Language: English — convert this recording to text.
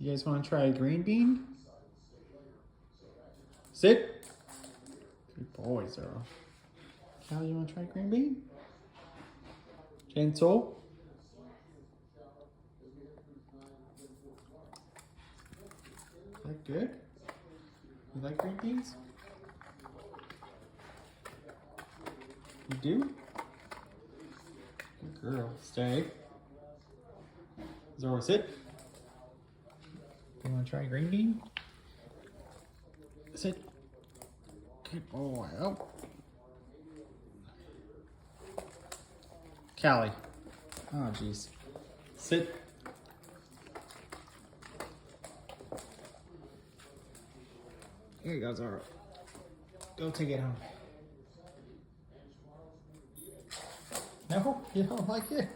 You guys want to try a green bean? Sit. Good boy, Zorro. Cali, you want to try green bean? Gentle. Is that good? You like green beans? You do? Good girl. Stay. Zorro, sit. You want to try green bean? Sit. Good boy. Oh. Cali. Oh, jeez. Sit. Here you go, Zorro. Go take it home. No, you don't like it?